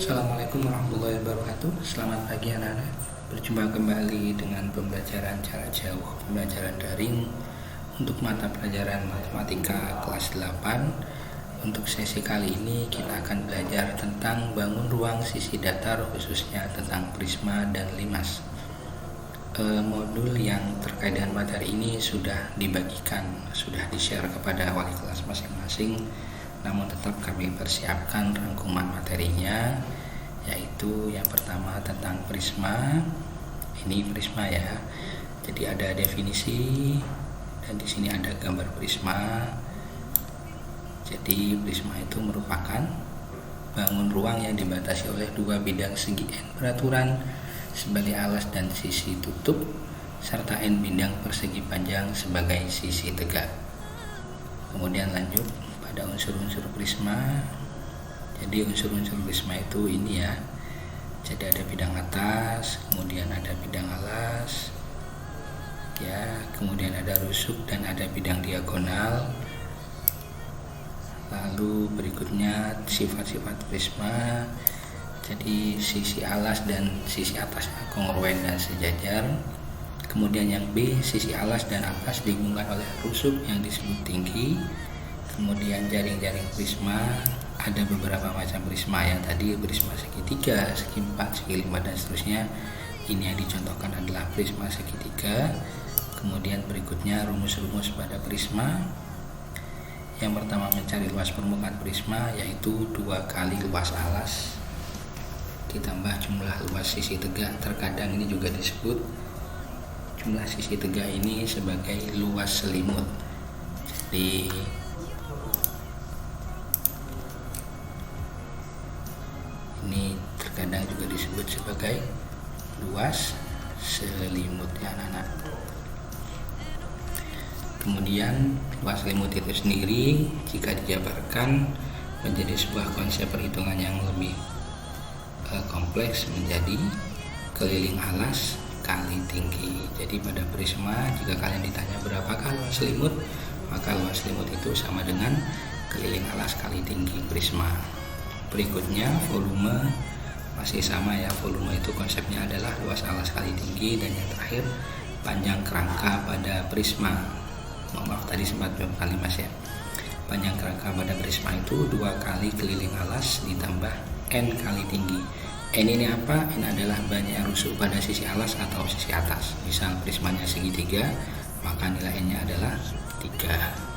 Assalamualaikum warahmatullahi wabarakatuh. Selamat pagi anak-anak. Berjumpa kembali dengan pembelajaran jarak jauh, pembelajaran daring untuk mata pelajaran matematika kelas 8. Untuk sesi kali ini kita akan belajar tentang bangun ruang sisi datar, khususnya tentang prisma dan limas. Modul yang terkait dengan materi ini sudah dibagikan, sudah di-share kepada wali kelas masing-masing. Namun tetap kami persiapkan rangkuman materinya, yaitu yang pertama tentang prisma. Ini prisma ya. Jadi ada definisi dan di sini ada gambar prisma. Jadi prisma itu merupakan bangun ruang yang dibatasi oleh dua bidang segi n beraturan sebagai alas dan sisi tutup, serta n bidang persegi panjang sebagai sisi tegak. Kemudian lanjut pada unsur-unsur prisma. Jadi unsur-unsur prisma itu ini ya. Jadi ada bidang atas, kemudian ada bidang alas, ya, kemudian ada rusuk dan ada bidang diagonal. Lalu berikutnya sifat-sifat prisma. Jadi sisi alas dan sisi atasnya kongruen dan sejajar. Kemudian yang B, sisi alas dan atas dihubungkan oleh rusuk yang disebut tinggi. Kemudian jaring-jaring prisma, ada beberapa macam prisma yang tadi prisma segitiga, segi 4, segi 5 dan seterusnya. Ini yang dicontohkan adalah prisma segitiga. Kemudian berikutnya rumus-rumus pada prisma. Yang pertama mencari luas permukaan prisma, yaitu 2 kali luas alas ditambah jumlah luas sisi tegak. Terkadang ini juga disebut jumlah sisi tegak ini sebagai luas selimut. Jadi ini terkadang juga disebut sebagai luas selimut ya anak-anak. Kemudian luas selimut itu sendiri jika dijabarkan menjadi sebuah konsep perhitungan yang lebih kompleks, menjadi keliling alas kali tinggi. Jadi pada prisma jika kalian ditanya berapakah luas selimut, maka luas selimut itu sama dengan keliling alas kali tinggi prisma. Berikutnya volume, masih sama ya, volume itu konsepnya adalah luas alas kali tinggi. Dan yang terakhir panjang kerangka pada prisma. Maaf tadi sempat belum kali mas ya. Panjang kerangka pada prisma itu 2 kali keliling alas ditambah n kali tinggi. N ini apa? N adalah banyak rusuk pada sisi alas atau sisi atas. Misal prismanya segitiga, maka nilai n nya adalah 3.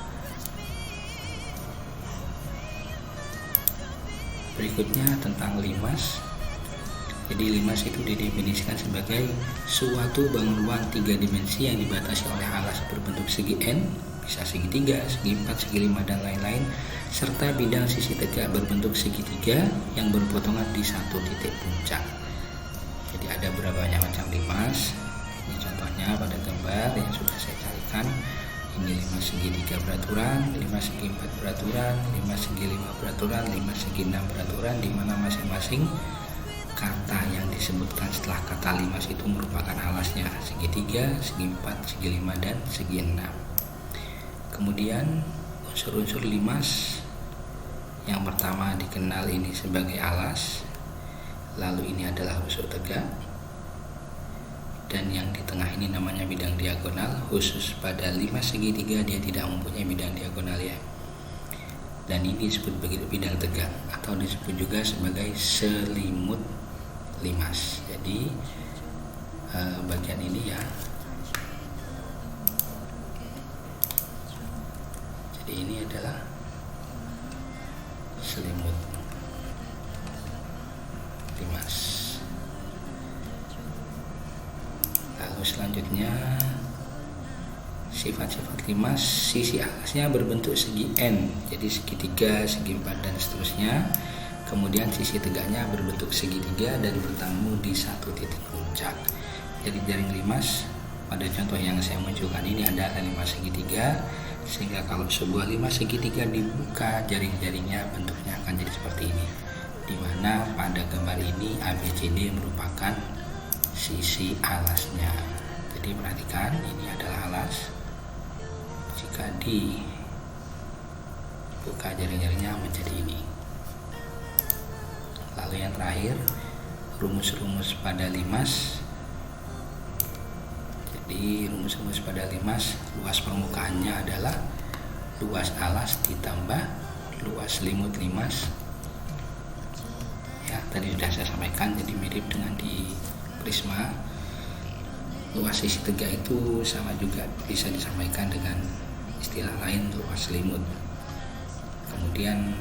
Berikutnya tentang limas. Jadi limas itu didefinisikan sebagai suatu bangun ruang 3 dimensi yang dibatasi oleh alas berbentuk segi n, bisa segitiga, segi 4, segi 5 dan lain-lain, serta bidang sisi tegak berbentuk segitiga yang berpotongan di satu titik puncak. Jadi ada berapa banyak macam limas. Ini contohnya pada gambar yang sudah saya carikan. Ini limas segitiga beraturan, limas segi 4 beraturan, limas segi 5 beraturan, limas segi 6 beraturan, di mana masing-masing kata yang disebutkan setelah kata limas itu merupakan alasnya segitiga, segi 4, segi 5 dan segi 6. Kemudian unsur-unsur limas, yang pertama dikenal ini sebagai alas, lalu ini adalah rusuk tegak, dan yang di tengah ini namanya bidang diagonal. Khusus pada limas segitiga dia tidak mempunyai bidang diagonal ya. Dan ini disebut bidang tegak atau disebut juga sebagai selimut limas. Jadi bagian ini ya. Jadi ini adalah selimut limas. Lalu selanjutnya sifat-sifat limas, sisi alasnya berbentuk segi n, jadi segitiga, segi 4 dan seterusnya. Kemudian sisi tegaknya berbentuk segitiga dan bertemu di satu titik puncak. Jadi jaring limas pada contoh yang saya munculkan ini adalah limas segitiga, sehingga kalau sebuah limas segitiga dibuka, jaring-jaringnya bentuknya akan jadi seperti ini, di mana pada gambar ini ABCD merupakan sisi alasnya. Jadi perhatikan, ini adalah alas. Jika dibuka jaring-jaringnya menjadi ini. Lalu yang terakhir, rumus-rumus pada limas. Jadi rumus-rumus pada limas, luas permukaannya adalah luas alas ditambah luas selimut limas. Ya, tadi sudah saya sampaikan, jadi mirip dengan di prisma. Luas sisi tegak itu sama juga bisa disampaikan dengan istilah lain, luas selimut. Kemudian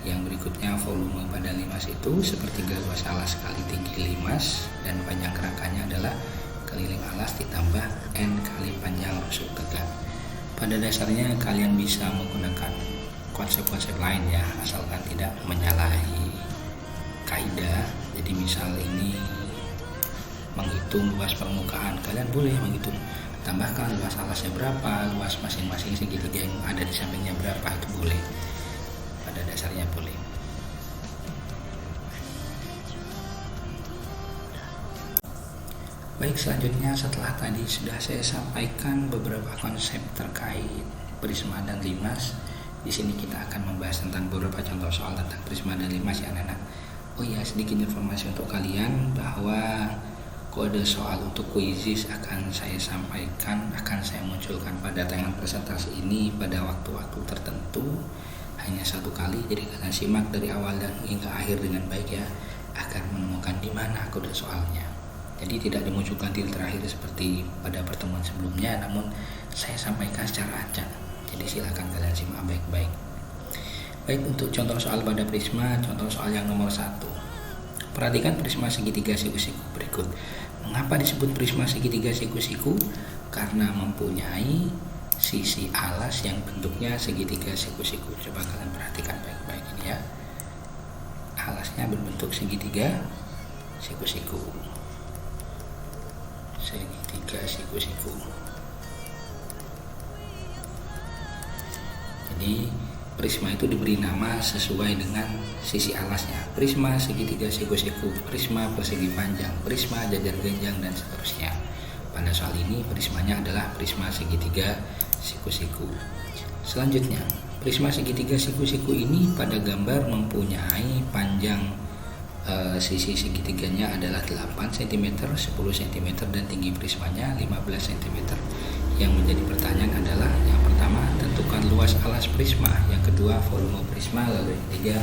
yang berikutnya, volume pada limas itu sepertiga luas alas kali tinggi limas, dan panjang kerangkanya adalah keliling alas ditambah N kali panjang rusuk tegak. Pada dasarnya kalian bisa menggunakan konsep-konsep lain ya, asalkan tidak menyalahi kaidah. Jadi misal ini menghitung luas permukaan, kalian boleh menghitung, tambahkan luas alasnya berapa, luas masing-masing segitiga yang ada di sampingnya berapa, itu boleh. Pada dasarnya boleh. Baik, selanjutnya setelah tadi sudah saya sampaikan beberapa konsep terkait prisma dan limas, di sini kita akan membahas tentang beberapa contoh soal tentang prisma dan limas ya anak-anak. Oh ya, sedikit informasi untuk kalian bahwa kode soal untuk kuisis akan saya sampaikan, akan saya munculkan pada tayangan presentasi ini pada waktu-waktu tertentu, hanya satu kali. Jadi kalian simak dari awal dan hingga akhir dengan baik ya, agar menemukan di mana kode soalnya. Jadi tidak dimunculkan di terakhir seperti pada pertemuan sebelumnya, namun saya sampaikan secara acak. Jadi silakan kalian simak baik-baik. Baik, untuk contoh soal pada prisma, contoh soal yang nomor 1. Perhatikan prisma segitiga siku-siku berikut. Mengapa disebut prisma segitiga siku-siku? Karena mempunyai sisi alas yang bentuknya segitiga siku-siku. Coba kalian perhatikan baik-baik ini ya. Alasnya berbentuk segitiga siku-siku. Segitiga siku-siku. Jadi prisma itu diberi nama sesuai dengan sisi alasnya. Prisma segitiga siku-siku, prisma persegi panjang, prisma jajar genjang, dan seterusnya. Pada soal ini prismanya adalah prisma segitiga siku-siku. Selanjutnya, prisma segitiga siku-siku ini pada gambar mempunyai panjang sisi segitiganya adalah 8 cm, 10 cm, dan tinggi prismanya 15 cm. Yang menjadi pertanyaan adalah, yang pertama, tentukan luas alas prisma, yang kedua volume prisma, lalu yang ketiga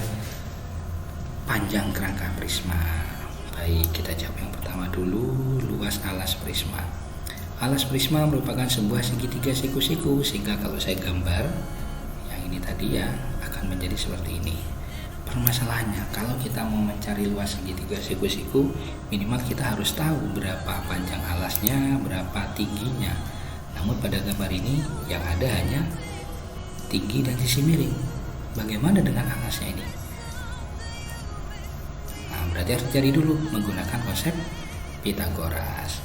panjang kerangka prisma. Baik, kita jawab yang pertama dulu, luas alas prisma. Alas prisma merupakan sebuah segitiga siku-siku, sehingga kalau saya gambar yang ini tadi ya akan menjadi seperti ini. Permasalahannya, kalau kita mau mencari luas segitiga siku-siku, minimal kita harus tahu berapa panjang alasnya, berapa tingginya. Namun pada gambar ini yang ada hanya tinggi dan sisi miring. Bagaimana dengan alasnya ini? Nah, berarti harus cari dulu menggunakan konsep Pitagoras.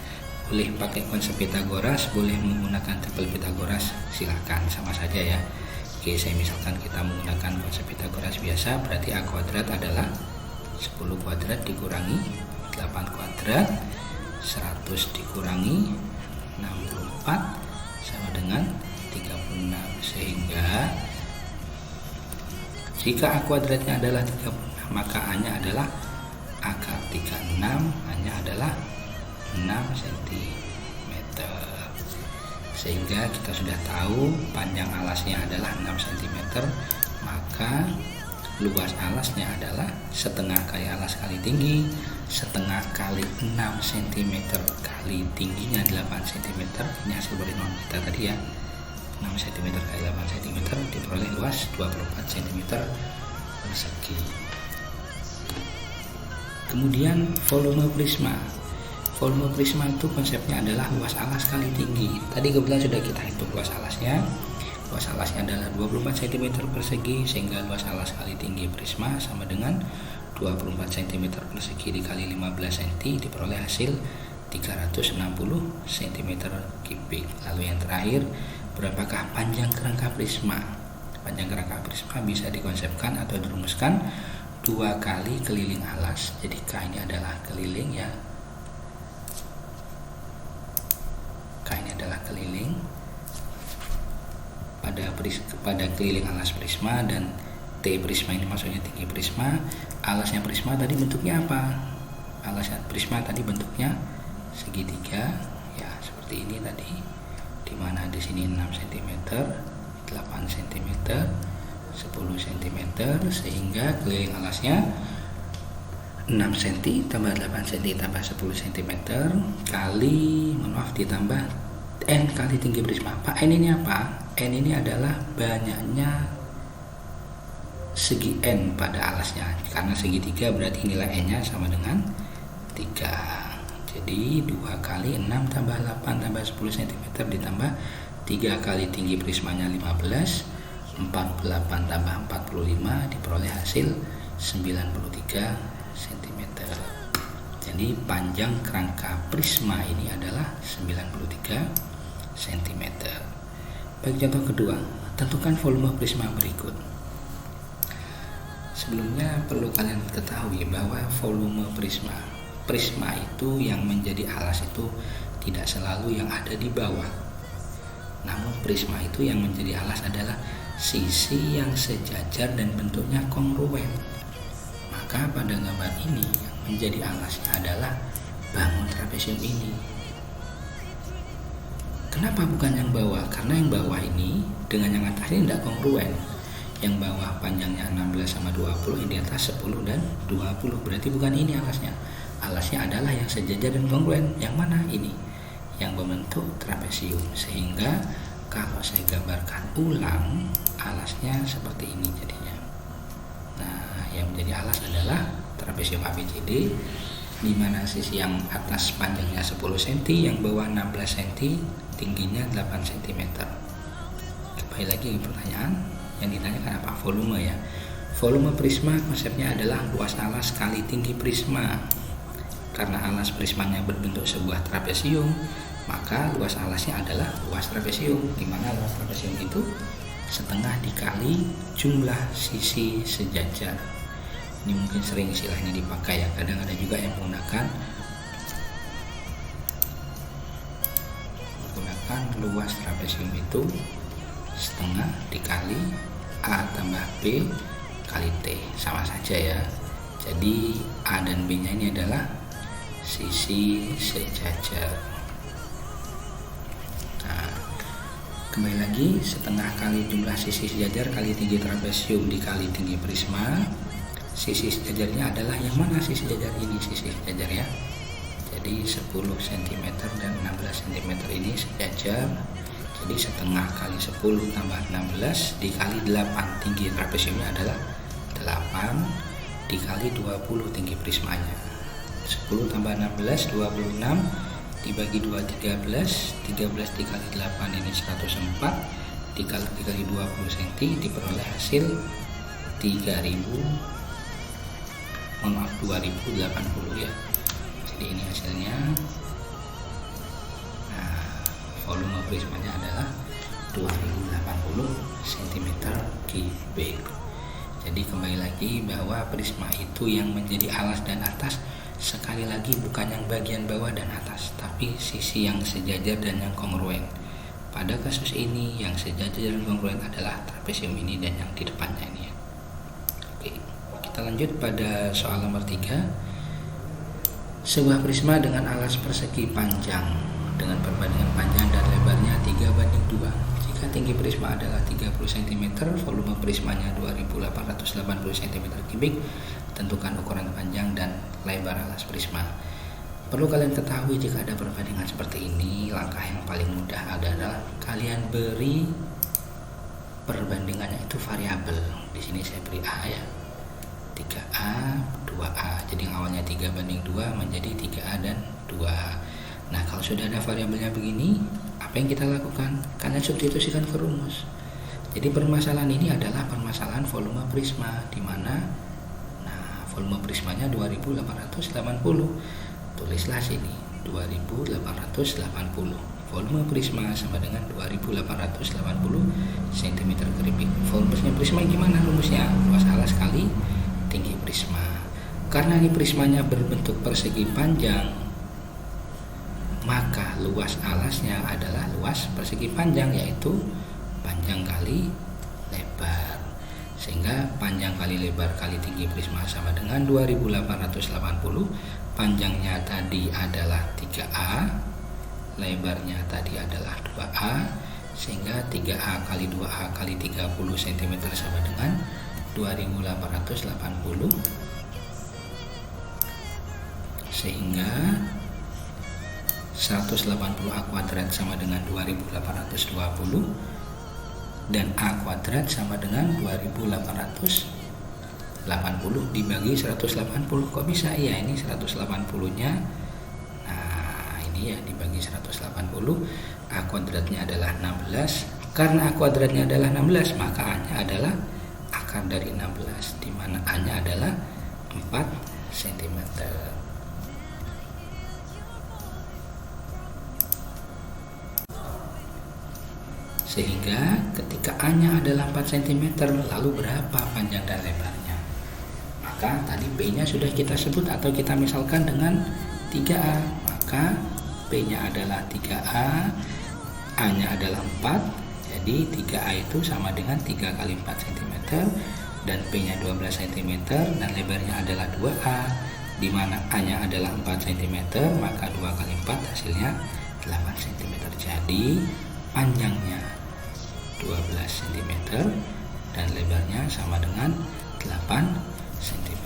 Boleh pakai konsep Pitagoras, boleh menggunakan triple Pitagoras, silahkan, sama saja ya. Oke, saya misalkan kita menggunakan konsep Pitagoras biasa, berarti A kuadrat adalah 10 kuadrat dikurangi 8 kuadrat, 100 dikurangi 64 sama dengan 36. Sehingga jika A kuadratnya adalah 36, maka A-nya adalah akar 36, A-nya adalah 6 cm. Sehingga kita sudah tahu panjang alasnya adalah 6 cm, maka luas alasnya adalah setengah kali alas kali tinggi, setengah kali 6 cm kali tingginya 8 cm. Ini hasil perhitungan kita tadi ya, 6 cm kali 8 cm diperoleh luas 24 cm persegi. Kemudian volume prisma. Volume prisma itu konsepnya adalah luas alas kali tinggi. Tadi kebetulan sudah kita hitung luas alasnya. Luas alasnya adalah 24 cm persegi, sehingga luas alas kali tinggi prisma sama dengan 24 cm persegi dikali 15 cm, diperoleh hasil 360 cm kubik. Lalu yang terakhir, berapakah panjang kerangka prisma? Panjang kerangka prisma bisa dikonsepkan atau dirumuskan 2 kali keliling alas. Jadi K ini adalah keliling ya. K ini adalah keliling pada keliling alas prisma, dan T prisma ini maksudnya tinggi prisma. Alasnya prisma tadi bentuknya apa? Alasnya prisma tadi bentuknya segitiga ya, seperti ini tadi, dimana di sini 6 cm, 8 cm, 10 cm, sehingga keliling alasnya 6 cm tambah 8 cm tambah 10 cm kali, ditambah N kali tinggi prisma. Pak, N ini apa? N ini adalah banyaknya segi N pada alasnya, karena segitiga berarti nilai N nya sama dengan 3. Jadi 2 kali 6 tambah 8 tambah 10 cm ditambah 3 kali tinggi prismanya 15, 48 tambah 45 diperoleh hasil 93 cm. Jadi panjang kerangka prisma ini adalah 93 cm. Baik, contoh kedua, tentukan volume prisma berikut. Sebelumnya perlu kalian ketahui bahwa volume prisma itu yang menjadi alas itu tidak selalu yang ada di bawah. Namun prisma itu yang menjadi alas adalah sisi yang sejajar dan bentuknya kongruen. Maka pada gambar ini yang menjadi alasnya adalah bangun trapesium ini. Kenapa bukan yang bawah? Karena yang bawah ini dengan yang atas ini tidak kongruen. Yang bawah panjangnya 16 sama 20, yang di atas 10 dan 20. Berarti bukan ini alasnya. Alasnya adalah yang sejajar dan kongruen. Yang mana ini? Yang membentuk trapesium. Sehingga kalau saya gambarkan ulang, alasnya seperti ini jadinya. Nah, yang menjadi alas adalah trapesium ABCD, di mana sisi yang atas panjangnya 10 cm, yang bawah 16 cm, tingginya 8 cm. Kembali lagi ke pertanyaan yang ditanyakan apa? Volume ya. Volume prisma konsepnya adalah luas alas kali tinggi prisma. Karena alas prismanya berbentuk sebuah trapesium, maka luas alasnya adalah luas trapesium, di mana luas trapesium itu setengah dikali jumlah sisi sejajar. Ini mungkin sering istilahnya dipakai ya. Kadang ada juga yang menggunakan luas trapesium itu setengah dikali A tambah B kali T, sama saja ya. Jadi A dan B nya ini adalah sisi sejajar. Nah, kembali lagi, setengah kali jumlah sisi sejajar kali tinggi trapesium dikali tinggi prisma. Sisi sejajarnya adalah yang mana sisi sejajar ini? Sisi sejajar ya. Jadi 10 cm dan 16 cm ini sejajar. Jadi setengah kali 10 tambah 16 dikali 8, tinggi trapesiumnya adalah 8 dikali 20 tinggi prismanya. 10 tambah 16, 26, dibagi 2, 13 dikali 8 ini 104, dikali 20 cm diperoleh hasil 2080 ya. Jadi ini hasilnya. Nah, volume prismanya adalah 2080 cm3. Jadi kembali lagi bahwa prisma itu yang menjadi alas dan atas, sekali lagi bukan yang bagian bawah dan atas, tapi sisi yang sejajar dan yang kongruen. Pada kasus ini yang sejajar dan kongruen adalah trapesium ini dan yang di depannya ini ya. Oke, kita lanjut pada soal nomor 3. Sebuah prisma dengan alas persegi panjang dengan perbandingan panjang dan lebarnya 3:2. Jika tinggi prisma adalah 30 cm, volume prismanya 2880 cm3, tentukan ukuran panjang dan lebar alas prisma. Perlu kalian ketahui, jika ada perbandingan seperti ini, langkah yang paling mudah adalah kalian beri perbandingannya itu variabel. Di sini saya beri A ya. 3A, 2A. Jadi yang awalnya 3:2 menjadi 3A dan 2A. Nah, kalau sudah ada variabelnya begini, apa yang kita lakukan? Kalian substitusikan ke rumus. Jadi permasalahan ini adalah permasalahan volume prisma, di mana volume prismanya 2880. Tulislah sini 2880. Volume prisma sama dengan 2880 cm3. Volume prisma gimana rumusnya? Luas alas kali tinggi prisma. Karena ini prismanya berbentuk persegi panjang, maka luas alasnya adalah luas persegi panjang, yaitu panjang kali lebar. sehingga panjang kali lebar kali tinggi prisma sama dengan 2880. Panjangnya tadi adalah 3A, lebarnya tadi adalah 2A, sehingga 3A kali 2A kali 30 cm sama dengan 2880, sehingga 180A kuadrat sama dengan 2820 dan A kuadrat sama dengan 2880 dibagi 180. Kok bisa ya? Ini 180 nya, nah ini ya, dibagi 180. A kuadratnya adalah 16. Karena A kuadratnya adalah 16, maka A nya adalah akar dari 16, di mana A nya adalah 4 cm. Sehingga ketika A-nya adalah 4 cm, lalu berapa panjang dan lebarnya? Maka tadi P-nya sudah kita sebut atau kita misalkan dengan 3A. Maka P-nya adalah 3A, A-nya adalah 4. Jadi 3A itu sama dengan 3 kali 4 cm, dan P-nya 12 cm, dan lebarnya adalah 2A, di mana A-nya adalah 4 cm, maka 2 kali 4 hasilnya 8 cm. Jadi panjangnya 12 cm dan lebarnya sama dengan 8 cm.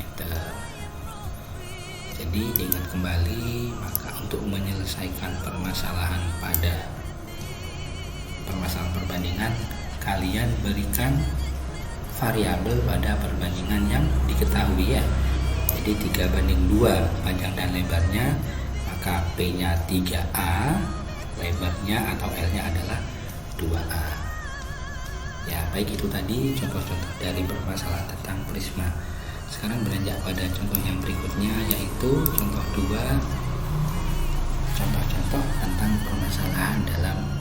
Jadi diingat kembali, maka untuk menyelesaikan permasalahan pada permasalahan perbandingan, kalian berikan variabel pada perbandingan yang diketahui ya. Jadi 3:2 panjang dan lebarnya, maka P-nya 3A, lebarnya atau L-nya adalah 2A. Ya, baik, itu tadi contoh-contoh dari permasalahan tentang prisma. Sekarang beranjak pada contoh yang berikutnya, yaitu contoh 2, contoh-contoh tentang permasalahan dalam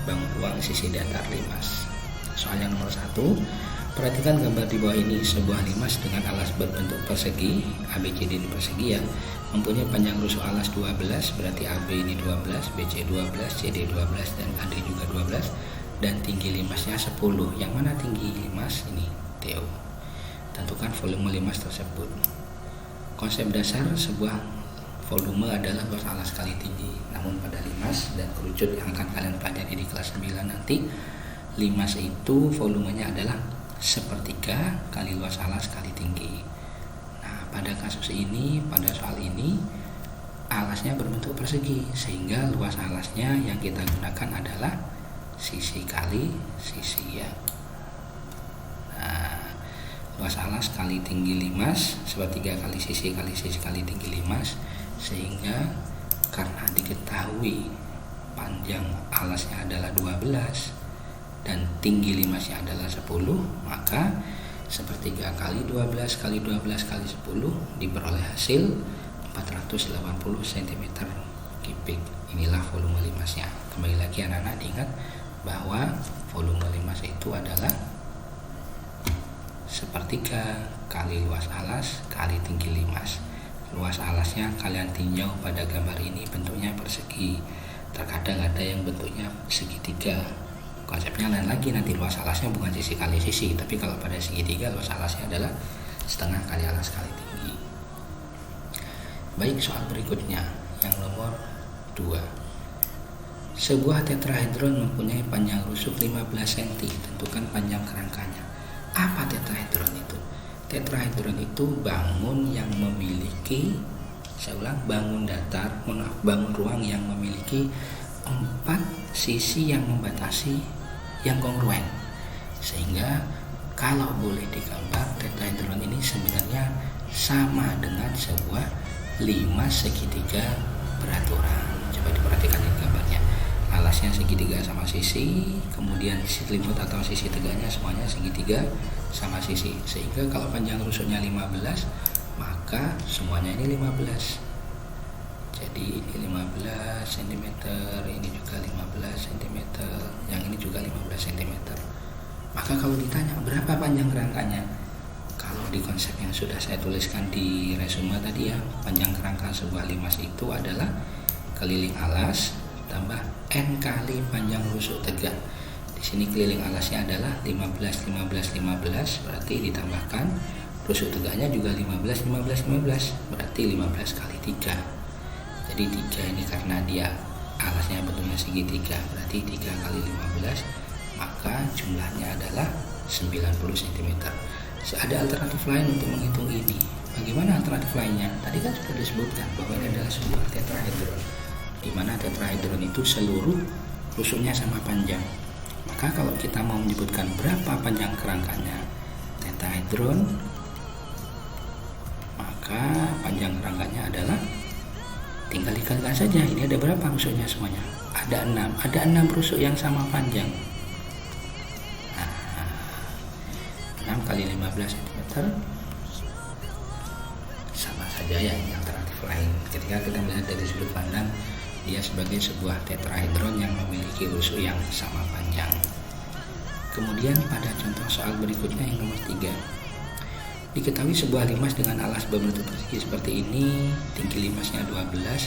bangun ruang sisi datar limas. Soal yang nomor 1, perhatikan gambar di bawah ini. Sebuah limas dengan alas berbentuk persegi, ABCD ini persegi ya, mempunyai panjang rusuk alas 12, berarti AB ini 12, BC 12, CD 12, dan AD juga 12, dan tinggi limasnya 10. Yang mana tinggi limas? Ini TO. Tentukan volume limas tersebut. Konsep dasar sebuah volume adalah luas alas kali tinggi. Namun pada limas dan kerucut yang akan kalian pelajari di kelas 9 nanti, limas itu volumenya adalah sepertiga kali luas alas kali tinggi. Nah, pada kasus ini, pada soal ini, alasnya berbentuk persegi, sehingga luas alasnya yang kita gunakan adalah sisi kali sisi ya. Nah, luas alas kali tinggi limas sepertiga kali sisi kali tinggi limas, sehingga karena diketahui panjang alasnya adalah 12 dan tinggi limasnya adalah 10, maka sepertiga kali 12 kali 12 kali 10 diperoleh hasil 480 cm3. Inilah volume limasnya. Kembali lagi anak-anak, diingat bahwa volume limas itu adalah sepertiga kali luas alas kali tinggi limas. Luas alasnya kalian tinjau pada gambar ini, bentuknya persegi. Terkadang ada yang bentuknya segitiga. Konsepnya lain lagi, nanti luas alasnya bukan sisi kali sisi, tapi kalau pada segitiga luas alasnya adalah setengah kali alas kali tinggi. Baik, soal berikutnya yang nomor 2. Sebuah tetrahedron mempunyai panjang rusuk 15 cm. Tentukan panjang kerangkanya. Apa tetrahedron itu? Tetrahedron itu bangun yang memiliki, saya ulang, bangun ruang yang memiliki 4 sisi yang membatasi yang kongruen. Sehingga kalau boleh digambar, tetrahedron ini sebenarnya sama dengan sebuah limas segitiga beraturan. Coba diperhatikan di gambarnya. Alasnya segitiga sama sisi, kemudian sisi selimut atau sisi tegaknya semuanya segitiga sama sisi. Sehingga kalau panjang rusuknya 15, maka semuanya ini 15. Jadi ini 15 cm, ini juga 15 cm, yang ini juga 15 cm. Maka kalau ditanya berapa panjang kerangkanya, kalau di konsep yang sudah saya tuliskan di resume tadi ya, panjang kerangka sebuah limas itu adalah keliling alas tambah N kali panjang rusuk tegak. Di sini keliling alasnya adalah 15 15 15, berarti ditambahkan rusuk tegaknya juga 15 15 15, berarti 15 kali 3. Jadi 3 ini karena dia alasnya bentuknya segitiga, berarti 3 kali 15, maka jumlahnya adalah 90 cm. Ada alternatif lain untuk menghitung ini. Bagaimana alternatif lainnya? Tadi kan sudah disebutkan bahwa ini adalah sebuah tetrahedron, di mana tetrahedron itu seluruh rusuknya sama panjang. Maka kalau kita mau menyebutkan berapa panjang kerangkanya tetrahedron, maka panjang kerangkanya adalah tinggal dikalikan saja. Ini ada berapa rusuknya semuanya? Ada 6. Ada 6 rusuk yang sama panjang. Nah, 6 kali 15 cm sama saja ya, yang alternatif lain. Ketika kita melihat dari sudut pandang dia sebagai sebuah tetrahedron yang memiliki rusuk yang sama panjang. Kemudian pada contoh soal berikutnya yang nomor 3. Diketahui sebuah limas dengan alas berbentuk persegi seperti ini, tinggi limasnya 12,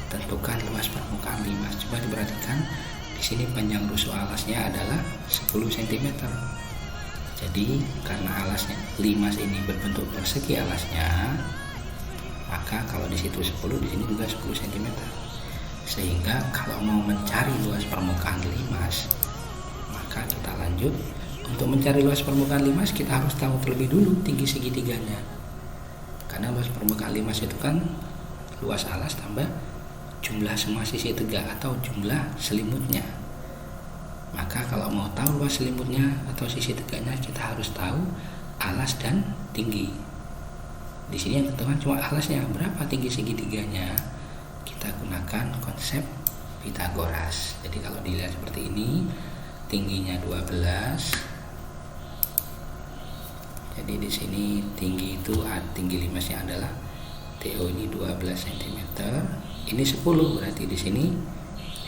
tentukan luas permukaan limas. Coba diperhatikan, di sini panjang rusuk alasnya adalah 10 cm. Jadi karena alasnya limas ini berbentuk persegi alasnya, maka kalau di situ 10, di sini juga 10 cm. Sehingga kalau mau mencari luas permukaan limas, maka kita lanjut. Untuk mencari luas permukaan limas, kita harus tahu terlebih dulu tinggi segitiganya. Karena luas permukaan limas itu kan luas alas tambah jumlah semua sisi tegak atau jumlah selimutnya. Maka kalau mau tahu luas selimutnya atau sisi tegaknya, kita harus tahu alas dan tinggi. Di sini yang ditentukan cuma alasnya, berapa tinggi segitiganya. Kita gunakan konsep Pitagoras. Jadi kalau dilihat seperti ini, tingginya 12. Jadi di sini tinggi itu tinggi limasnya adalah TO ini 12 cm. Ini 10, berarti di sini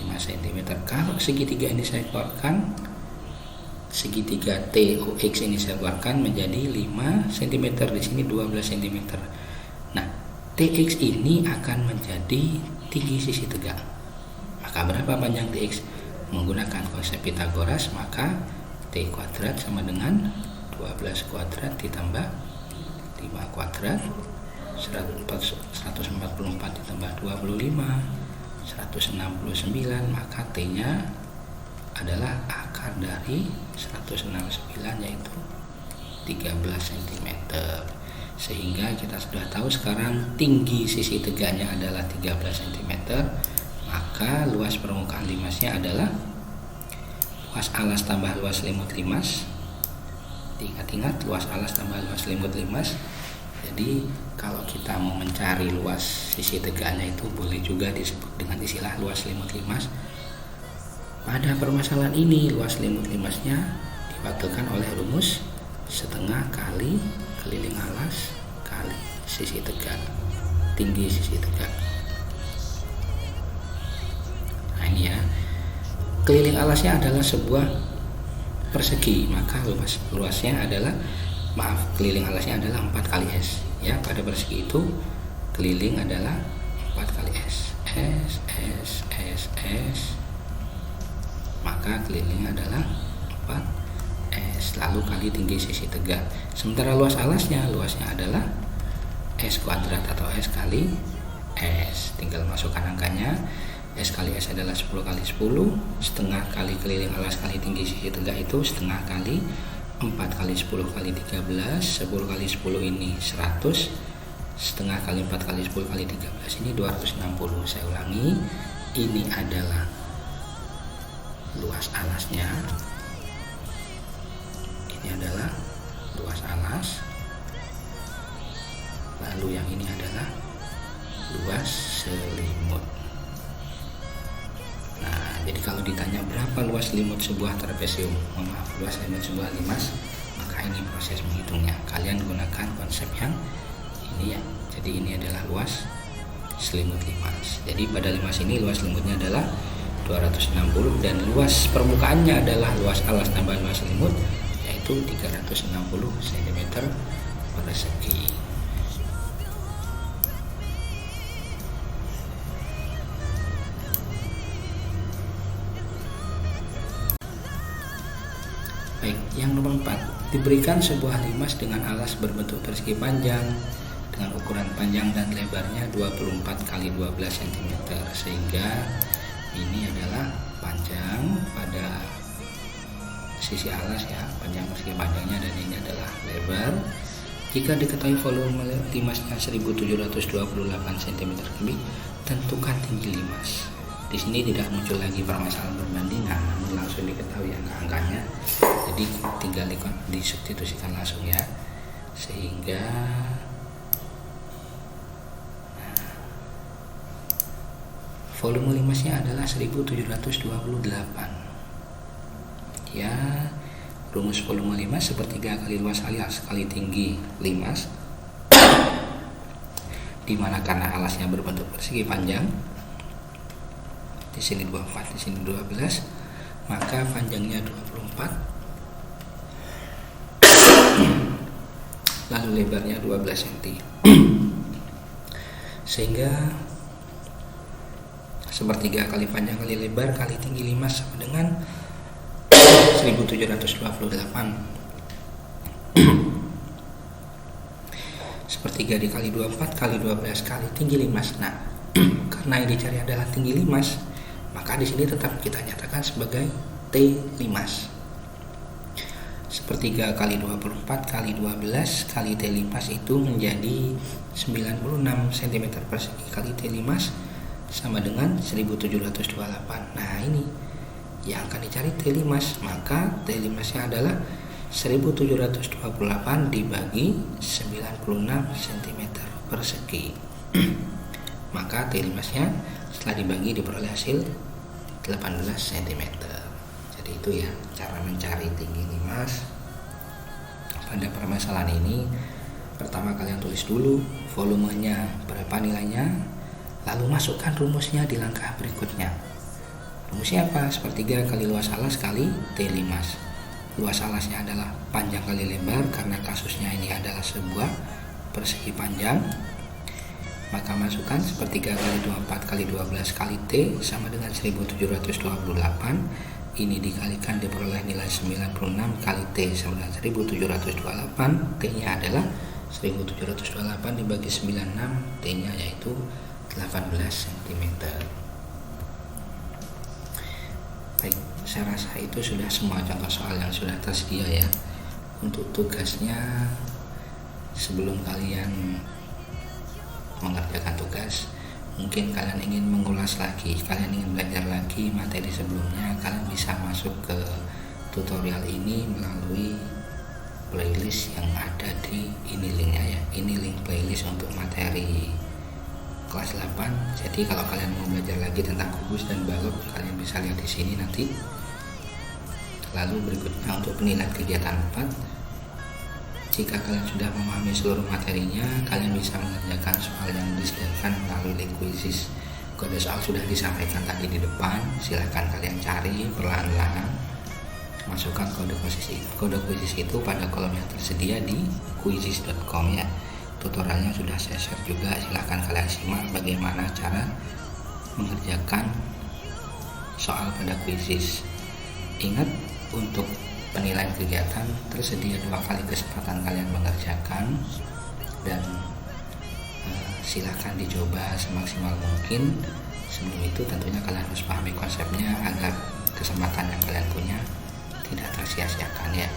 5 cm. Kalau segitiga ini saya keluarkan, segitiga TOX ini saya keluarkan menjadi 5 cm, di sini 12 cm. Nah, TX ini akan menjadi tinggi sisi tegak. Maka berapa panjang TX? Menggunakan konsep Pitagoras, maka T kuadrat sama dengan 12 kuadrat ditambah 5 kuadrat, 144 ditambah 25, 169, maka T-nya adalah akar dari 169, yaitu 13 cm. Sehingga kita sudah tahu sekarang tinggi sisi tegaknya adalah 13 cm, maka luas permukaan limasnya adalah luas alas tambah luas selimut limas. Ingat-ingat, luas alas tambah luas selimut limas. Jadi kalau kita mau mencari luas sisi tegaknya itu boleh juga disebut dengan istilah luas selimut limas. Pada permasalahan ini, luas selimut limasnya diwakilkan oleh rumus setengah kali keliling alas kali sisi tegak, tinggi sisi tegak. Nah ini ya, keliling alasnya adalah sebuah persegi, maka luasnya adalah, keliling alasnya adalah 4 kali S. Ya, pada persegi itu keliling adalah 4 kali S. Maka keliling adalah 4S, lalu kali tinggi sisi tegak. Sementara luas alasnya, luasnya adalah S kuadrat atau S kali S. Tinggal masukkan angkanya. S kali S adalah 10 kali 10, setengah kali keliling alas kali tinggi sisi tegak itu setengah kali 4 kali 10 kali 13, 10 kali 10 ini 100, setengah kali 4 kali 10 kali 13 ini 260. Saya ulangi, ini adalah luas alasnya, ini adalah luas alas, lalu yang ini adalah luas selimut. Nah, jadi kalau ditanya berapa luas selimut sebuah trapesium, luas selimut sebuah limas, maka ini proses menghitungnya. Kalian gunakan konsep yang ini ya. Jadi ini adalah luas selimut limas. Jadi pada limas ini luas selimutnya adalah 260 dan luas permukaannya adalah luas alas tambah luas selimut, yaitu 360 cm persegi. Diberikan sebuah limas dengan alas berbentuk persegi panjang dengan ukuran panjang dan lebarnya 24 x 12 cm, sehingga ini adalah panjang pada sisi alas ya, panjang persegi panjangnya, dan ini adalah lebar. Jika diketahui volume limasnya 1728 cm3, tentukan tinggi limas. Di sini tidak muncul lagi permasalahan perbandingan, namun langsung diketahui angka-angkanya. Jadi tinggal disubstitusikan langsung ya, sehingga volume limasnya adalah 1728 ya. Rumus volume limas sepertiga kali luas alas kali tinggi limas, dimana karena alasnya berbentuk persegi panjang, di sini 24, di sini 12, maka panjangnya 24 lalu lebarnya 12 cm, sehingga sepertiga kali panjang kali lebar kali tinggi limas sama dengan 1728. Sepertiga dikali 24 kali 12 kali tinggi limas. Nah, karena yang dicari adalah tinggi limas, maka di sini tetap kita nyatakan sebagai T limas. Sepertiga kali 24 kali 12 kali T limas itu menjadi 96 cm persegi kali T limas sama dengan 1728. Nah, ini yang akan dicari T limas, maka T limasnya adalah 1728 dibagi 96 cm persegi. Maka T limasnya setelah dibagi diperoleh hasil 18 cm. Jadi itu ya cara mencari tinggi limas pada permasalahan ini. Pertama kalian tulis dulu volumenya berapa nilainya, lalu masukkan rumusnya di langkah berikutnya. Rumusnya apa? Sepertiga kali luas alas kali T limas. Luas alasnya adalah panjang kali lebar, karena kasusnya ini adalah sebuah persegi panjang. Maka masukkan sepertiga kali 24 kali 12 kali T sama dengan 1728. Ini dikalikan diperoleh nilai 96 kali T sama dengan 1728. T nya adalah 1728 dibagi 96, T nya yaitu 18 cm. Baik, saya rasa itu sudah semua contoh soal yang sudah tersedia ya. Untuk tugasnya, sebelum kalian mengerjakan tugas, mungkin kalian ingin mengulas lagi, kalian ingin belajar lagi materi sebelumnya, kalian bisa masuk ke tutorial ini melalui playlist yang ada di ini linknya ya. Ini link playlist untuk materi kelas 8. Jadi kalau kalian mau belajar lagi tentang kubus dan balok, kalian bisa lihat di sini nanti. Lalu berikutnya untuk penilaian kegiatan 4, jika kalian sudah memahami seluruh materinya, kalian bisa mengerjakan soal yang disediakan melalui link quizzes. Kode soal sudah disampaikan tadi di depan, silahkan kalian cari perlahan-lahan, masukkan kode quizzes itu pada kolom yang tersedia di quizzes.com ya. Tutorialnya sudah saya share juga, silahkan kalian simak bagaimana cara mengerjakan soal pada quizzes. Ingat, untuk penilaian kegiatan tersedia 2 kali kesempatan kalian mengerjakan, dan silahkan dicoba semaksimal mungkin. Sebelum itu tentunya kalian harus pahami konsepnya agar kesempatan yang kalian punya tidak tersia-siakan ya.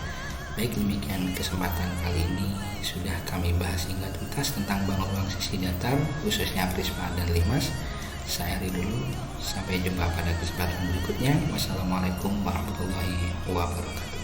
Baik, demikian kesempatan kali ini sudah kami bahas hingga tuntas tentang bangun ruang sisi datar, khususnya prisma dan limas. Saya akhiri dulu, sampai jumpa pada kesempatan berikutnya. Wassalamualaikum warahmatullahi wabarakatuh.